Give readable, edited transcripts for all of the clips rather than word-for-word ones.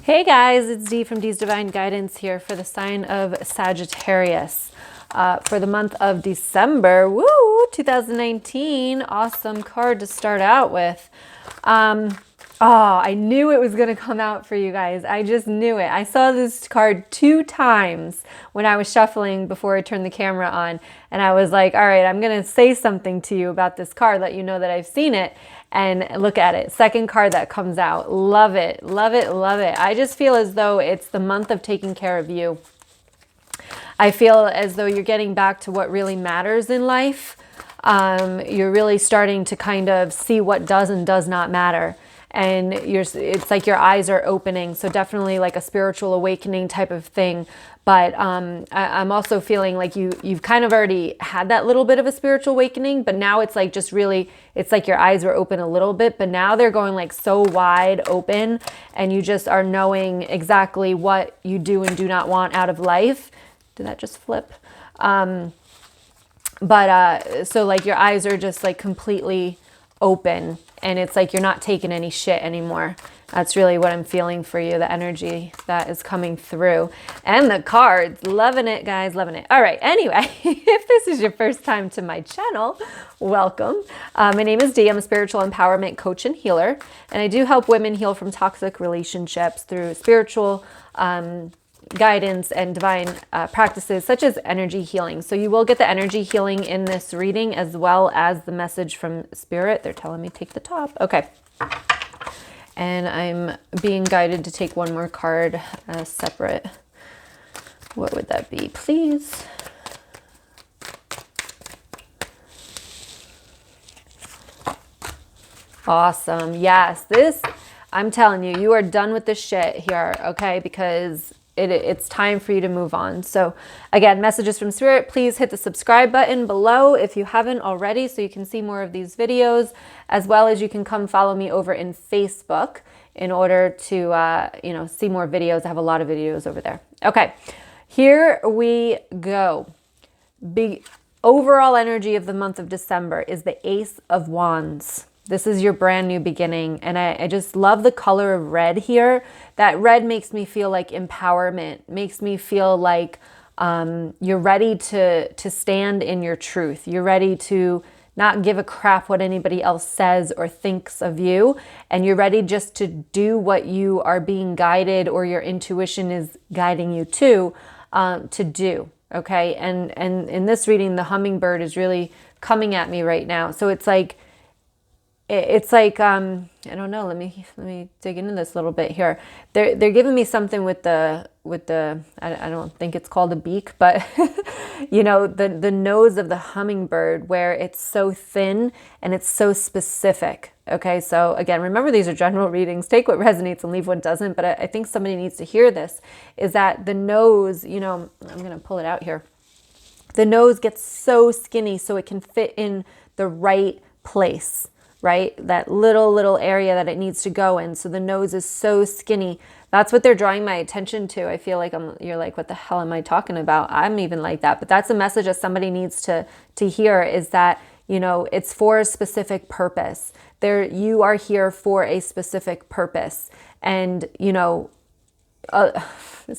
Hey guys, it's Dee from Dee's Divine Guidance here for the sign of Sagittarius for the month of December. Woo, 2019. Awesome card to start out with. I knew it was going to come out for you guys. I just knew it. I saw this card 2 times when I was shuffling before I turned the camera on. And I was like, all right, I'm going to say something to you about this card, let you know that I've seen it. And look at it. Second card that comes out. Love it. Love it. Love it. I just feel as though it's the month of taking care of you. I feel as though you're getting back to what really matters in life. You're really starting to kind of see what does and does not matter. And it's like your eyes are opening. So definitely like a spiritual awakening type of thing. But I'm also feeling like you've kind of already had that little bit of a spiritual awakening, but now it's like just really, it's like your eyes were open a little bit, but now they're going like so wide open, and you just are knowing exactly what you do and do not want out of life. Did that just flip? So like your eyes are just like completely open, and it's like you're not taking any shit anymore. That's really what I'm feeling for you, the energy that is coming through. And the cards, loving it, guys, loving it. All right, anyway, if this is your first time to my channel, welcome. My name is Dee. I'm a spiritual empowerment coach and healer, and I do help women heal from toxic relationships through spiritual guidance and divine practices such as energy healing. So you will get the energy healing in this reading, as well as the message from Spirit. They're telling me take the top. Okay. And I'm being guided to take one more card separate. What would that be, please? Awesome. Yes, I'm telling you, you are done with this shit here, okay? Because it's time for you to move on. So again, messages from Spirit, please hit the subscribe button below if you haven't already, so you can see more of these videos, as well as you can come follow me over in Facebook in order to see more videos. I have a lot of videos over there. Okay, here we go. Big overall energy of the month of December is the Ace of Wands. This is your brand new beginning. And I just love the color of red here. That red makes me feel like empowerment, makes me feel like you're ready to stand in your truth. You're ready to not give a crap what anybody else says or thinks of you. And you're ready just to do what you are being guided, or your intuition is guiding you to do. Okay. And in this reading, the hummingbird is really coming at me right now. So it's like, I don't know. Let me dig into this a little bit here. They're giving me something with the I don't think it's called a beak, but the nose of the hummingbird, where it's so thin and it's so specific. Okay, so again, remember, these are general readings. Take what resonates and leave what doesn't. But I think somebody needs to hear this. Is that the nose? I'm gonna pull it out here. The nose gets so skinny so it can fit in the right place. Right? That little area that it needs to go in. So the nose is so skinny. That's what they're drawing my attention to. I feel like you're like, what the hell am I talking about? I'm even like that. But that's a message that somebody needs to hear, is that, it's for a specific purpose. You are here for a specific purpose. And, this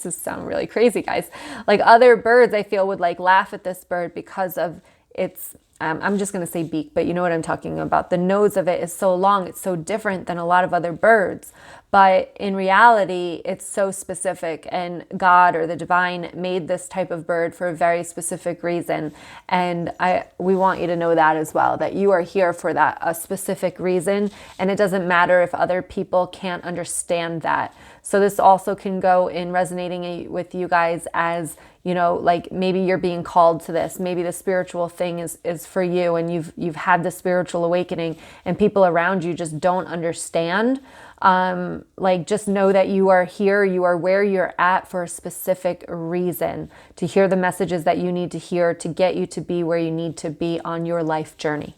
is sound really crazy, guys. Like other birds, I feel, would like laugh at this bird because of its I'm just going to say beak, but you know what I'm talking about. The nose of it is so long. It's so different than a lot of other birds. But in reality, it's so specific. And God, or the divine, made this type of bird for a very specific reason. And we want you to know that as well, that you are here for a specific reason. And it doesn't matter if other people can't understand that. So this also can go in resonating with you guys as, like maybe you're being called to this. Maybe the spiritual thing is for you, and you've had the spiritual awakening, and people around you just don't understand. Like, just know that you are here, you are where you're at for a specific reason, to hear the messages that you need to hear to get you to be where you need to be on your life journey.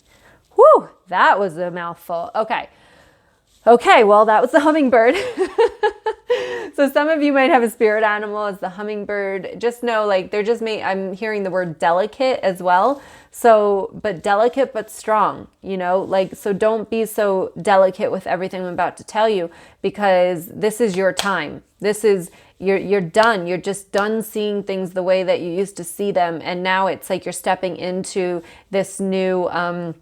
Whew, that was a mouthful. Okay, well, that was the hummingbird. So some of you might have a spirit animal as the hummingbird. Just know, like, they're just made, I'm hearing the word delicate as well. So, but delicate, but strong, you know, like, so don't be so delicate with everything I'm about to tell you, because this is your time. This is, you're done. You're just done seeing things the way that you used to see them. And now it's like you're stepping into this new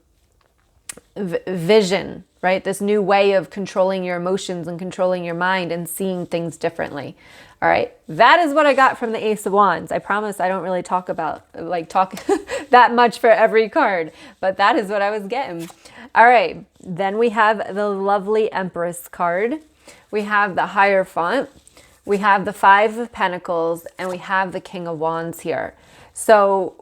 vision, right? This new way of controlling your emotions and controlling your mind and seeing things differently. All right. That is what I got from the Ace of Wands. I promise I don't really talk that much for every card, but that is what I was getting. All right. Then we have the lovely Empress card. We have the Hierophant. We have the Five of Pentacles, and we have the King of Wands here. So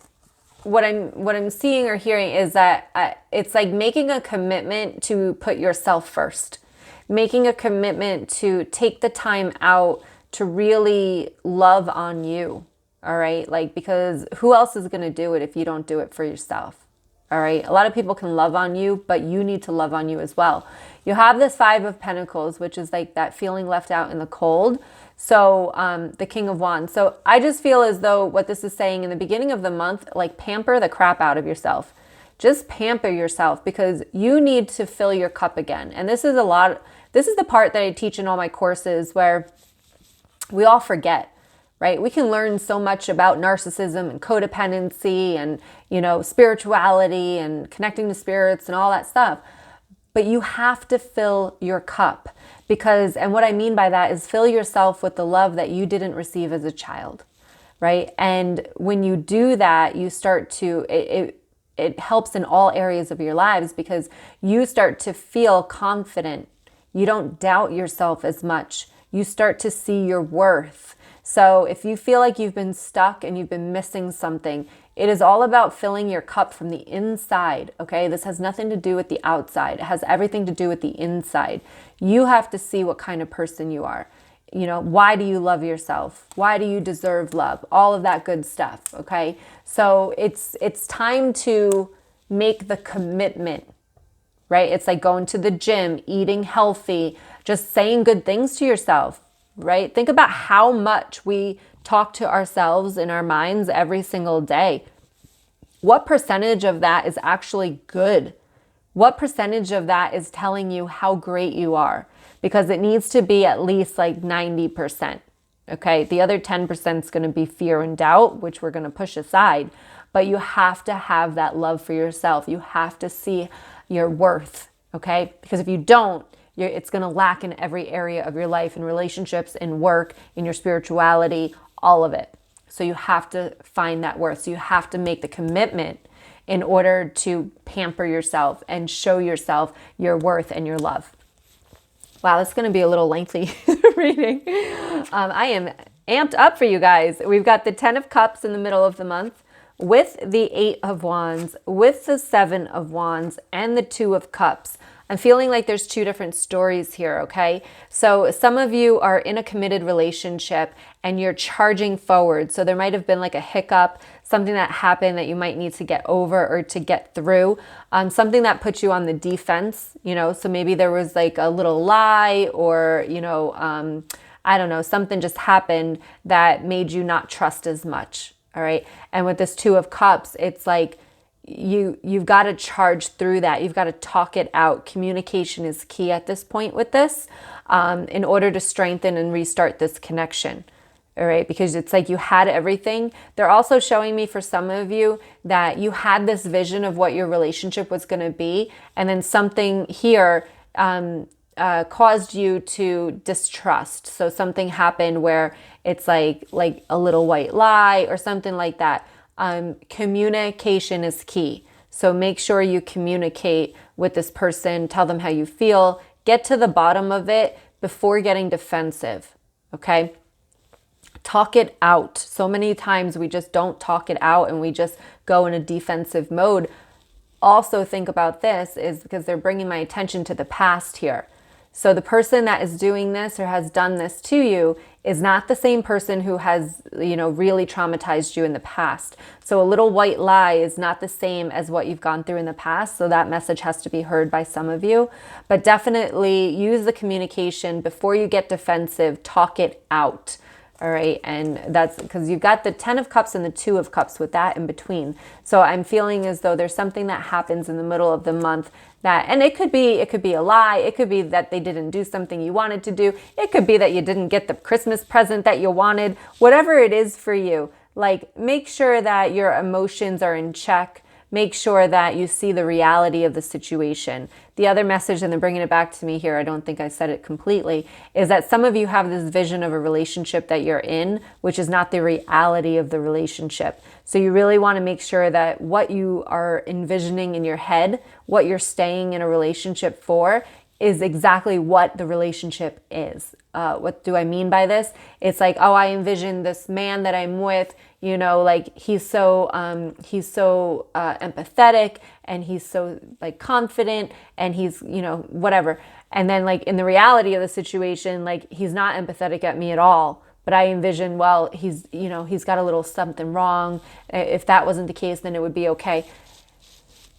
what I'm seeing or hearing is that it's like making a commitment to put yourself first, making a commitment to take the time out to really love on you. All right. Like, because who else is going to do it if you don't do it for yourself? All right. A lot of people can love on you, but you need to love on you as well. You have this Five of Pentacles, which is like that feeling left out in the cold. So the King of Wands. So I just feel as though what this is saying in the beginning of the month, like, pamper the crap out of yourself. Just pamper yourself, because you need to fill your cup again. And this is the part that I teach in all my courses, where we all forget, right? We can learn so much about narcissism and codependency and, you know, spirituality and connecting to spirits and all that stuff. But you have to fill your cup, because, and what I mean by that is fill yourself with the love that you didn't receive as a child, right? And when you do that, you start to, it helps in all areas of your lives, because you start to feel confident. You don't doubt yourself as much. You start to see your worth. So if you feel like you've been stuck and you've been missing something, it is all about filling your cup from the inside, okay? This has nothing to do with the outside. It has everything to do with the inside. You have to see what kind of person you are. You know, why do you love yourself? Why do you deserve love? All of that good stuff, okay? So it's time to make the commitment, right? It's like going to the gym, eating healthy, just saying good things to yourself, right? Think about how much we talk to ourselves in our minds every single day. What percentage of that is actually good? What percentage of that is telling you how great you are? Because it needs to be at least like 90%. Okay, the other 10% is going to be fear and doubt, which we're going to push aside. But you have to have that love for yourself. You have to see your worth, okay? Because if you don't, it's going to lack in every area of your life, in relationships, in work, in your spirituality, all of it. So you have to find that worth. So you have to make the commitment in order to pamper yourself and show yourself your worth and your love. Wow, that's going to be a little lengthy reading. I am amped up for you guys. We've got the 10 of Cups in the middle of the month, with the 8 of Wands, with the 7 of Wands, and the 2 of Cups. I'm feeling like there's two different stories here, okay? So some of you are in a committed relationship and you're charging forward. So there might have been like a hiccup, something that happened that you might need to get over or to get through, something that puts you on the defense, you know? So maybe there was like a little lie, or, you know, I don't know, something just happened that made you not trust as much, all right? And with this 2 of Cups, it's like, you've got to charge through that. You've got to talk it out. Communication is key at this point with this, in order to strengthen and restart this connection. All right, because it's like you had everything. They're also showing me, for some of you, that you had this vision of what your relationship was going to be, and then something here caused you to distrust. So something happened where it's like a little white lie or something like that. Communication is key. So make sure you communicate with this person, tell them how you feel, get to the bottom of it before getting defensive, okay? Talk it out. So many times we just don't talk it out and we just go in a defensive mode. Also think about this, is because they're bringing my attention to the past here. So the person that is doing this or has done this to you is not the same person who has, really traumatized you in the past. So a little white lie is not the same as what you've gone through in the past. So that message has to be heard by some of you. But definitely use the communication before you get defensive. Talk it out. All right. And that's because you've got the 10 of Cups and the 2 of Cups with that in between. So I'm feeling as though there's something that happens in the middle of the month and it could be a lie. It could be that they didn't do something you wanted to do. It could be that you didn't get the Christmas present that you wanted. Whatever it is for you, like, make sure that your emotions are in check. Make sure that you see the reality of the situation. The other message, and then bringing it back to me here, I don't think I said it completely, is that some of you have this vision of a relationship that you're in, which is not the reality of the relationship. So you really want to make sure that what you are envisioning in your head, what you're staying in a relationship for, is exactly what the relationship is. What do I mean by this? It's like, oh, I envision this man that I'm with, like he's so empathetic, and he's so like confident, and he's, whatever. And then like in the reality of the situation, like he's not empathetic at me at all. But I envision, well, he's got a little something wrong. If that wasn't the case, then it would be okay.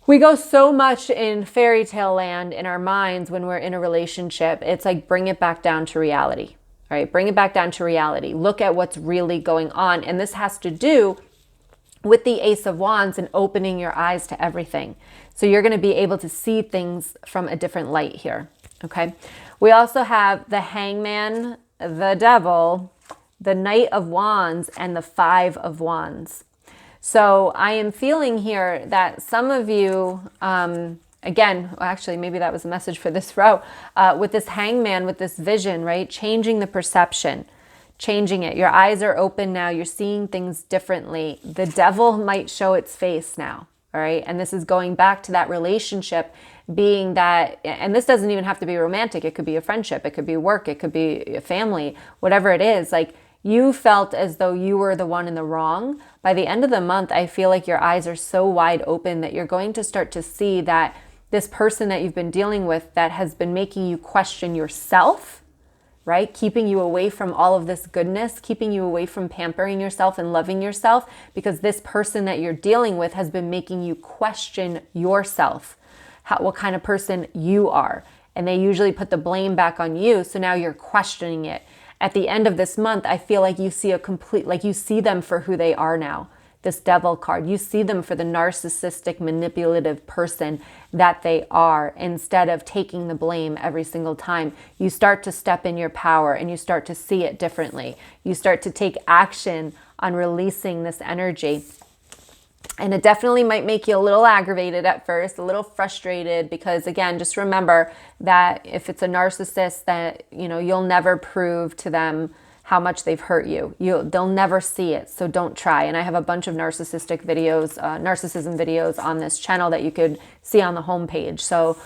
We go so much in fairy tale land in our minds when we're in a relationship. It's like, bring it back down to reality. All right, bring it back down to reality. Look at what's really going on. And this has to do with the Ace of Wands and opening your eyes to everything. So you're going to be able to see things from a different light here. Okay. We also have the Hangman, the Devil, the Knight of Wands, and the 5 of Wands. So I am feeling here that some of you, again, actually, maybe that was a message for this row, with this Hangman, with this vision, right? Changing the perception, changing it. Your eyes are open now. You're seeing things differently. The devil might show its face now, all right? And this is going back to that relationship being that, and this doesn't even have to be romantic. It could be a friendship. It could be work. It could be a family, whatever it is. Like, you felt as though you were the one in the wrong. By the end of the month, I feel like your eyes are so wide open that you're going to start to see that this person that you've been dealing with that has been making you question yourself, right? Keeping you away from all of this goodness, keeping you away from pampering yourself and loving yourself, because this person that you're dealing with has been making you question yourself, what kind of person you are. And they usually put the blame back on you. So now you're questioning it. At the end of this month, I feel like you see you see them for who they are now. This Devil card, you see them for the narcissistic, manipulative person that they are. Instead of taking the blame every single time, you start to step in your power and you start to see it differently. You start to take action on releasing this energy. And it definitely might make you a little aggravated at first, a little frustrated, because again, just remember that if it's a narcissist, that, you'll never prove to them how much they've hurt you. They'll never see it. So don't try. And I have a bunch of narcissism videos on this channel that you could see on the homepage. So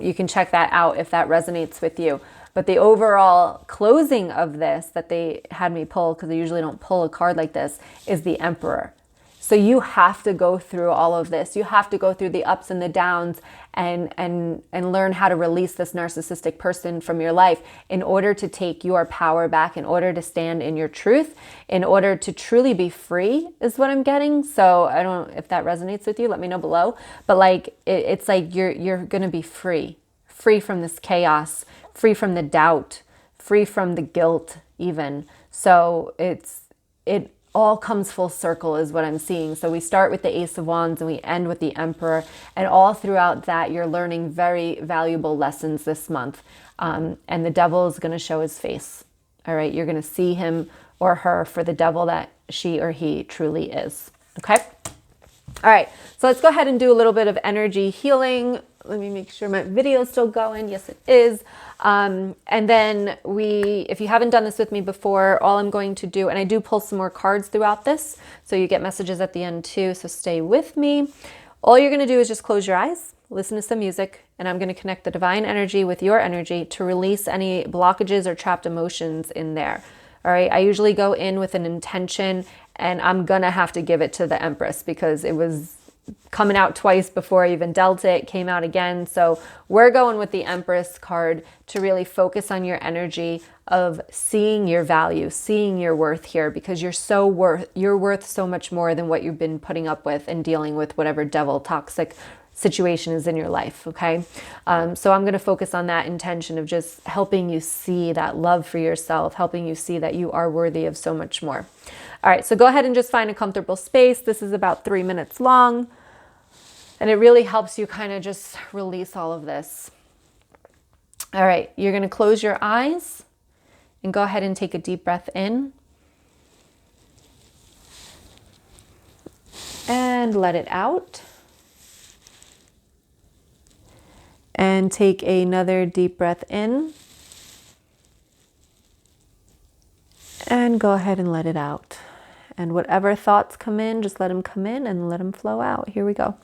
you can check that out if that resonates with you. But the overall closing of this that they had me pull, because I usually don't pull a card like this, is the Emperor. So you have to go through all of this. You have to go through the ups and the downs and learn how to release this narcissistic person from your life in order to take your power back, in order to stand in your truth, in order to truly be free, is what I'm getting. So I don't know if that resonates with you. Let me know below. But like it's like you're going to be free from this chaos, free from the doubt, free from the guilt even. So it all comes full circle is what I'm seeing. So we start with the Ace of Wands and we end with the Emperor. And all throughout that, you're learning very valuable lessons this month. And the devil is going to show his face. All right. You're going to see him or her for the devil that she or he truly is. Okay. All right. So let's go ahead and do a little bit of energy healing. Let me make sure my video is still going. Yes, it is. And then if you haven't done this with me before, all I'm going to do, and I do pull some more cards throughout this, so you get messages at the end too, so stay with me. All you're going to do is just close your eyes, listen to some music, and I'm going to connect the divine energy with your energy to release any blockages or trapped emotions in there. All right. I usually go in with an intention, and I'm going to have to give it to the Empress because it was coming out twice before I even dealt it, came out again. So we're going with the Empress card to really focus on your energy of seeing your value, seeing your worth here, because you're worth so much more than what you've been putting up with and dealing with whatever devil toxic situation is in your life. Okay. So I'm going to focus on that intention of just helping you see that love for yourself, helping you see that you are worthy of so much more. All right. So go ahead and just find a comfortable space. This is about 3 minutes long. And it really helps you kind of just release all of this. All right, you're going to close your eyes and go ahead and take a deep breath in. And let it out. And take another deep breath in. And go ahead and let it out. And whatever thoughts come in, just let them come in and let them flow out. Here we go.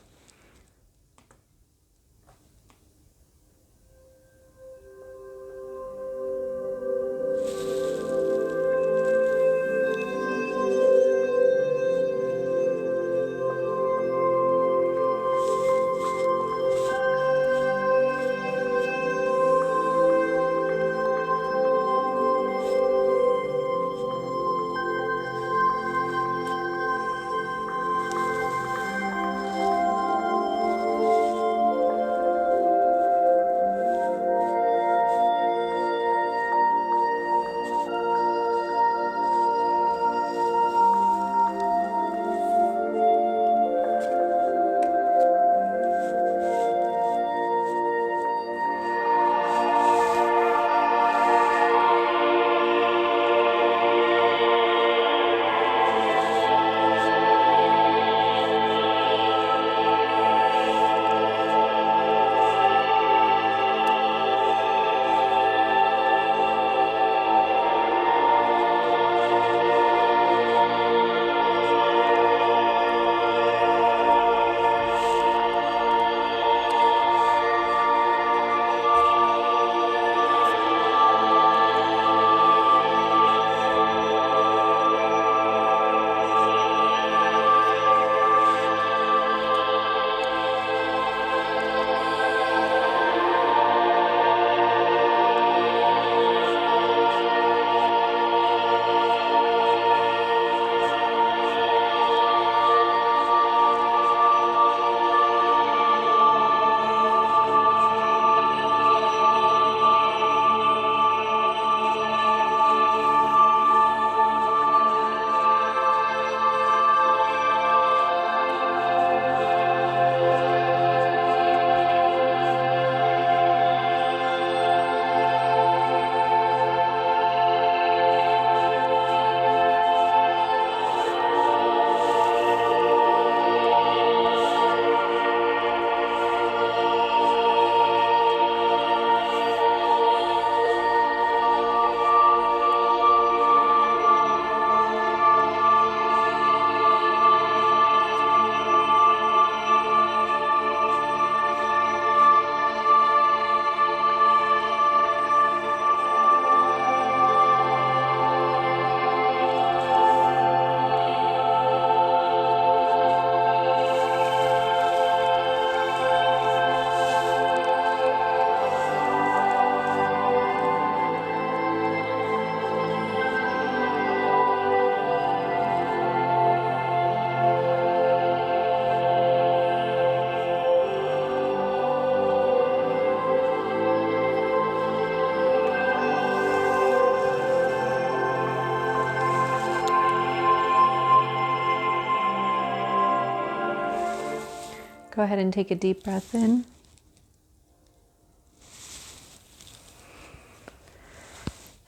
Go ahead and take a deep breath in.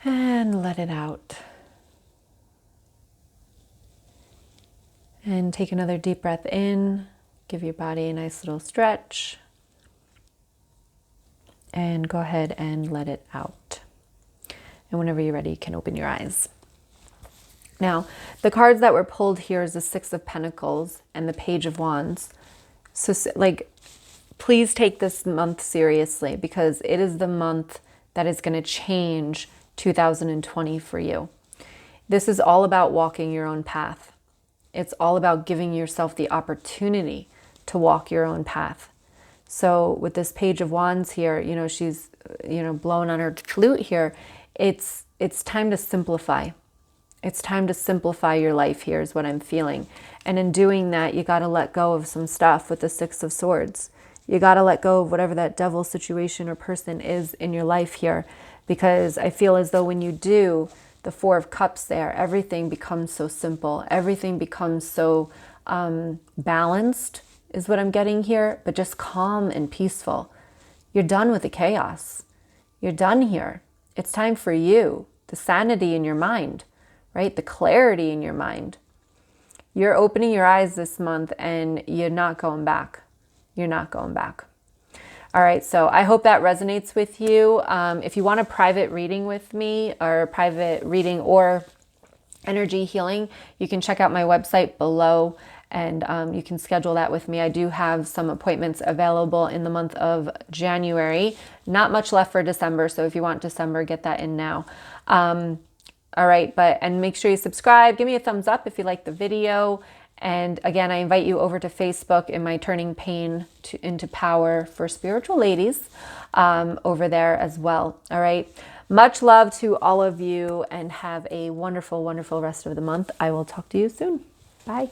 And let it out. And take another deep breath in. Give your body a nice little stretch. And go ahead and let it out. And whenever you're ready, you can open your eyes. Now, the cards that were pulled here is the Six of Pentacles and the Page of Wands. So, please take this month seriously, because it is the month that is going to change 2020 for you. This is all about walking your own path. It's all about giving yourself the opportunity to walk your own path. So with this Page of Wands here, you know, she's, you know, blowing on her flute here. It's time to simplify. It's time to simplify your life here is what I'm feeling. And in doing that, you got to let go of some stuff with the Six of Swords. You got to let go of whatever that devil situation or person is in your life here, because I feel as though when you do, the Four of Cups there, everything becomes so simple. Everything becomes so balanced is what I'm getting here, but just calm and peaceful. You're done with the chaos. You're done here. It's time for you, the sanity in your mind, right? The clarity in your mind. You're opening your eyes this month and you're not going back. You're not going back. All right, so I hope that resonates with you. If you want a private reading with me, or private reading or energy healing, you can check out my website below, and you can schedule that with me. I do have some appointments available in the month of January. Not much left for December, so if you want December, get that in now. All right, and make sure you subscribe. Give me a thumbs up if you like the video. And again, I invite you over to Facebook in my Turning Pain into Power for Spiritual Ladies over there as well. All right. Much love to all of you, and have a wonderful, wonderful rest of the month. I will talk to you soon. Bye.